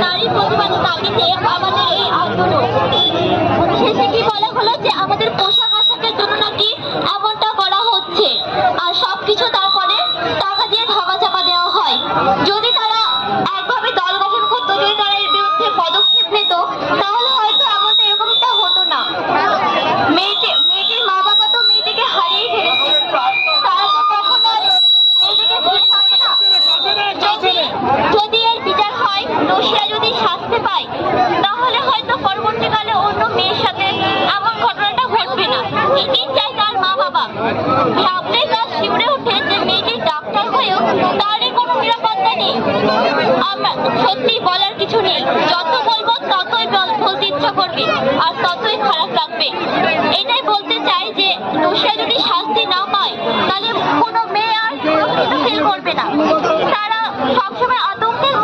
নারী প্রতিবাদের দাবিতে আমাদের এই আন্দোলন। শেষে কি বলা হলো যে আমাদের পোশাক আশাকের জন্য নাকি এমনটা করা হচ্ছে, আর সবকিছু তারপরে টাকা দিয়ে ধামা চাপা দেওয়া হয়। যদি তারা একভাবে দল গঠন করতো, যদি তারা এর বিরুদ্ধে পদক্ষেপ নিত, তাহলে হয়তো এমনটা এরকমটা হতো না। মেয়েটির মা বাবা তো মেয়েটিকে হারিয়ে ফেলেছে, তারা তো কখনো মেয়েটিকে ফিরে পাবে না। যদি এর বিচার হয়, দোষীরা যদি শাস্তি পায়, তাহলে হয়তো পরবর্তীকালে অন্য মেয়ের সাথে এমন ঘটনাটা ঘটবে না। এটাই চাই তার মা বাবা। ভাবলেই গা শিউরে ওঠে যে মেয়েটি ডাক্তার হয়েও তারই কোনো নিরাপত্তা নেই। আমরা সত্যি বলার কিছু নেই, যত বলবো ততই বলতে ইচ্ছা করবে আর ততই খারাপ লাগবে। এটাই বলতে চাই যে দোষীরা যদি শাস্তি না পায়, তাহলে কোনো মেয়ে আর সুরক্ষিত ফিল করবে না। তারা সবসময় আতঙ্কের